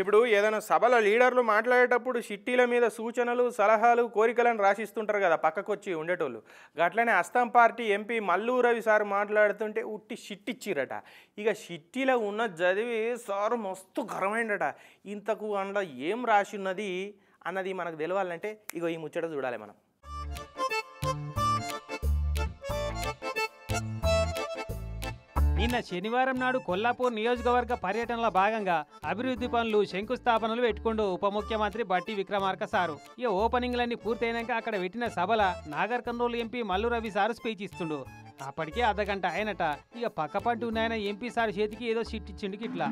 ఇప్పుడు ఏదైనా సభలో లీడర్లు మాట్లాడేటప్పుడు షిట్టీల మీద సూచనలు సలహాలు కోరికలను రాసిస్తుంటారు కదా పక్కకు వచ్చి ఉండేటోళ్ళు. అట్లనే Assam party MP Mallu Ravi sir మాట్లాడుతుంటే ఉట్టి షిట్టిచ్చిరట. ఇక షిట్టీలో ఉన్న చదివి సారు మస్తు గరమైండట. ఇంతకు అందులో ఏం రాసి ఉన్నది అన్నది మనకు తెలవాలంటే ఇగో ఈ ముచ్చట చూడాలి మనం. నిన్న శనివారం నాడు కొల్లాపూర్ నియోజకవర్గ పర్యటనలో భాగంగా అభివృద్ధి పనులు శంకుస్థాపనలు పెట్టుకుంటూ ఉప ముఖ్యమంత్రి బట్టి విక్రమార్క సారు. ఇక ఓపెనింగ్లన్నీ పూర్తయినాక అక్కడ పెట్టిన సభల Nagarkurnool MP Mallu Ravi sir speech ఇస్తుండు. అప్పటికే అర్ధగంట ఆయనట. ఇక పక్కపంటి ఉన్నాయన ఎంపీ సార్ చేతికి ఏదో షిట్ ఇచ్చిండు. ఇట్లా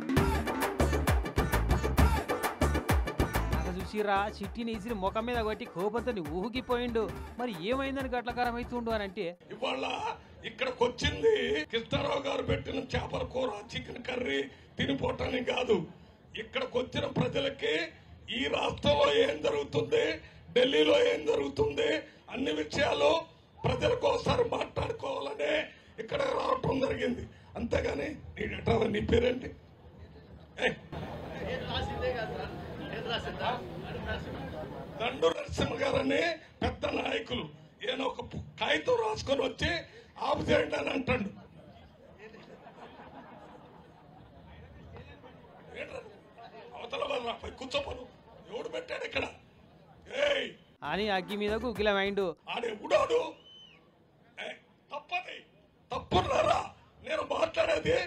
చూసిరా చిట్టిని ఇసిరి ముఖం మీద కొట్టి కోపంతో ఊహిపోయిండు. మరి ఏమైందని గట్లకారం అవుతుండు అని అంటే ఇవాళ ఇక్కడికి వచ్చింది కృష్ణారావు గారు పెట్టిన చేపల కూర చికెన్ కర్రీ తినిపోవటానికి కాదు. ఇక్కడికి వచ్చిన ప్రజలకి ఈ రాష్ట్రంలో ఏం జరుగుతుంది, ఢిల్లీలో ఏం జరుగుతుంది అన్ని విషయాలు ప్రజలకు ఒకసారి మాట్లాడుకోవాలనే ఇక్కడ రావటం జరిగింది. అంతేగాని నీ పేరేంటి? దండు నరసింహ గారని పెద్ద నాయకులు ఈయన ఒక కాగితం రాసుకొని వచ్చి ఆపు చేయండి అని అంటాడు. అవతల వల్ల కూర్చోపను ఎవడు పెట్టాడు ఇక్కడ అని అగ్గి మీద గుగ్గిలమైండు. ఆడెవడాడు తప్పది తప్పున్నారా? నేను మాట్లాడేది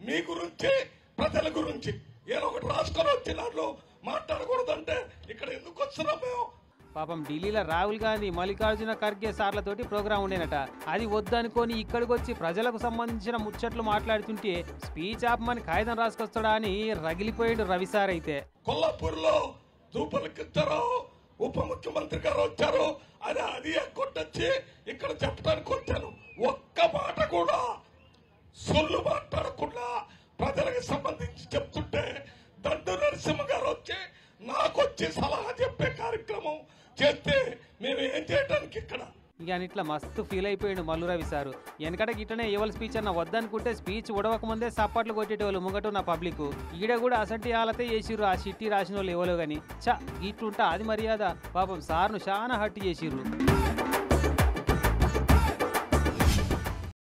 మీ గురించి ప్రజల గురించి. ఏదో ఒకటి రాసుకొని వచ్చి దాంట్లో మాట్లాడకూడదంటే ఇక్కడ ఎందుకు వస్తున్నాం మేము? పాపం ఢిల్లీలో రాహుల్ గాంధీ మల్లికార్జున ఖర్గే సార్లతోటి ప్రోగ్రాం ఉండేనట. అది వద్దనుకొని ఇక్కడికి వచ్చి ప్రజలకు సంబంధించిన ముచ్చట్లు మాట్లాడుతుంటే స్పీచ్ ఆపమని కాగితం రాసుకొస్తాడా అని రగిలిపోయాడు రవి సార్. అయితే కొల్లాపూర్ లో దూపలకిద్దరావు ఉప ముఖ్యమంత్రి గారు వచ్చారు అని అది కొట్టొచ్చి ఇక్కడ చెప్పడానికి వచ్చాను. ఒక్క మాట కూడా సొల్లు మాట్లాడకుండా ప్రజలకు సంబంధించి చెప్తుంటే దండు నరసింహ గారు వచ్చి నాకు వచ్చి సలహా చెప్పే కార్యక్రమం చేస్తే మేము ఏం చేయడానికి ఇక్కడ? ఇక ఇట్లా మస్తు ఫీల్ అయిపోయాడు మల్లు రవి సారు. వెనకట గిట్టనే ఎవరి స్పీచ్ అన్న వద్దనుకుంటే స్పీచ్ ఉడవక ముందే సప్పట్లు కొట్టేటోళ్ళు ముంగట ఉన్న పబ్లిక్. ఈడ కూడా అసంటి ఆలతే చేసిర్రు ఆ చిట్టి రాసిన వాళ్ళు ఎవరో గాని. ఇట్లుంటా అది మర్యాద. పాపం సార్ను చాలా హట్టు చేసిర్రు.